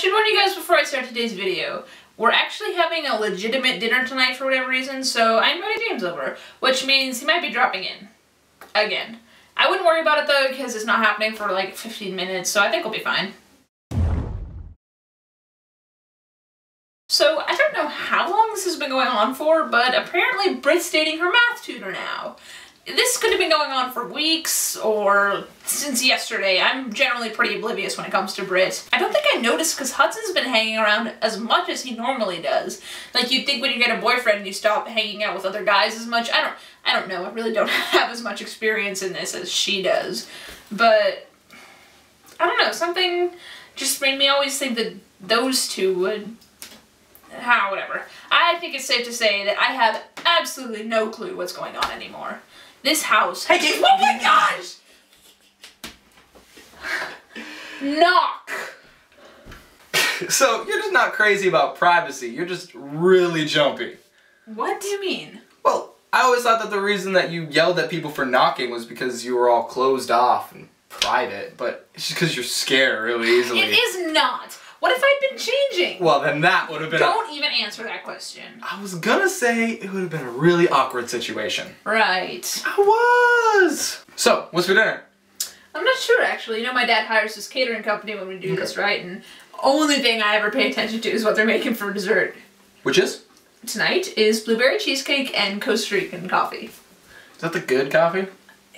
should warn you guys before I start today's video. We're actually having a legitimate dinner tonight for whatever reason, so I invited James over, which means he might be dropping in. Again. I wouldn't worry about it though, because it's not happening for like 15 minutes, so I think we'll be fine. So, I don't know how long this has been going on for, but apparently Brit's dating her math tutor now. This could have been going on for weeks, or since yesterday. I'm generally pretty oblivious when it comes to Brit. I don't think I noticed because Hudson's been hanging around as much as he normally does. Like, you'd think when you get a boyfriend you stop hanging out with other guys as much. I don't know. I really don't have as much experience in this as she does. But, I don't know. Something just made me always think that those two would... whatever. I think it's safe to say that I have absolutely no clue what's going on anymore. This house... Hey, James! Oh my gosh! Knock! So, you're just not crazy about privacy, you're just really jumpy. What do you mean? Well, I always thought that the reason that you yelled at people for knocking was because you were all closed off and private, but it's just because you're scared really easily. It is not! What if I'd been changing? Well, then that would have been... Don't even answer that question. I was gonna say it would have been a really awkward situation. Right. I was! So, what's for dinner? I'm not sure, actually. You know, my dad hires this catering company when we do this, right? And only thing I ever pay attention to is what they're making for dessert. Which is? Tonight is blueberry cheesecake and Costa Rican coffee. Is that the good coffee?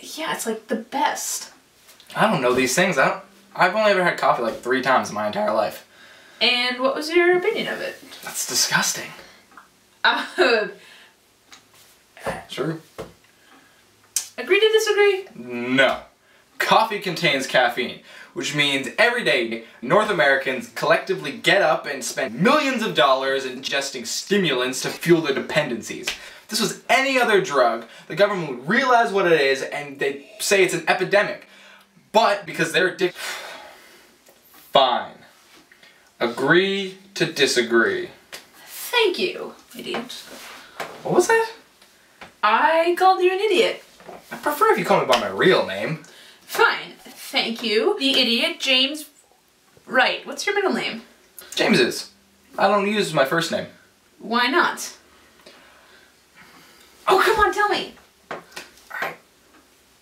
Yeah, it's like the best. I don't know these things. I've only ever had coffee like 3 times in my entire life. And what was your opinion of it? That's disgusting. Sure. Agree to disagree? No. Coffee contains caffeine, which means every day North Americans collectively get up and spend millions of dollars ingesting stimulants to fuel their dependencies. If this was any other drug, the government would realize what it is and they'd say it's an epidemic. But because they're addicted... Fine. Agree to disagree. Thank you, idiot. What was that? I called you an idiot. I prefer if you call me by my real name. Fine. Thank you. The idiot, James... Right. What's your middle name? James is. I don't use my first name. Why not? Oh, come on, tell me. Alright.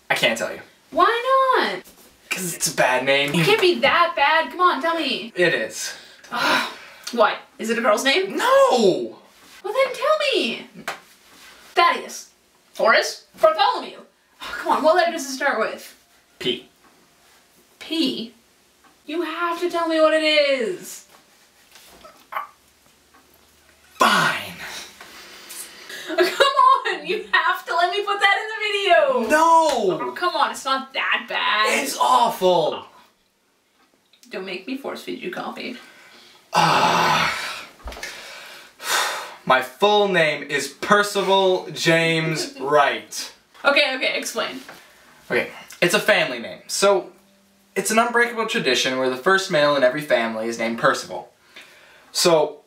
I can't tell you. Why not? Because it's a bad name. It can't be that bad. Come on, tell me. It is. What? Is it a girl's name? No! Well then tell me. Thaddeus. Horace? Bartholomew. Oh, come on, what letter does it start with? P. P? You have to tell me what it is. Fine. Come on, you have to let me put that in the video. No! Oh, come on, it's not that bad. It's awful. Don't make me force feed you coffee. My full name is Percival James Wright. Okay, explain. Okay, it's a family name. So, it's an unbreakable tradition where the first male in every family is named Percival. So,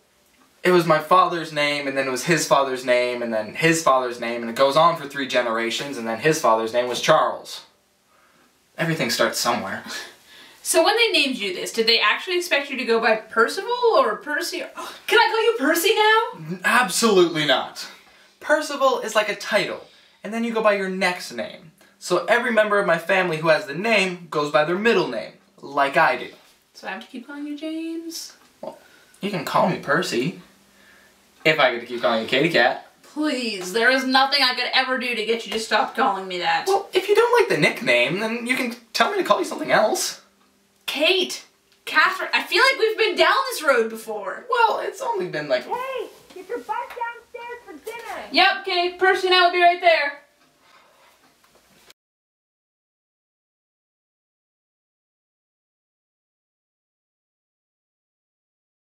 it was my father's name, and then it was his father's name, and then his father's name, and it goes on for 3 generations, and then his father's name was Charles. Everything starts somewhere. So when they named you this, did they actually expect you to go by Percival or Percy? Can I call you Percy now? Absolutely not. Percival is like a title, and then you go by your next name. So every member of my family who has the name goes by their middle name, like I do. So I have to keep calling you James? Well, you can call me Percy. If I get to keep calling you Katy Cat. Please, there is nothing I could ever do to get you to stop calling me that. Well, if you don't like the nickname, then you can tell me to call you something else. Kate, Catherine, I feel like we've been down this road before. Well, it's only been like... Hey, get your butt downstairs for dinner. Yep, Kate, Percy and I will be right there.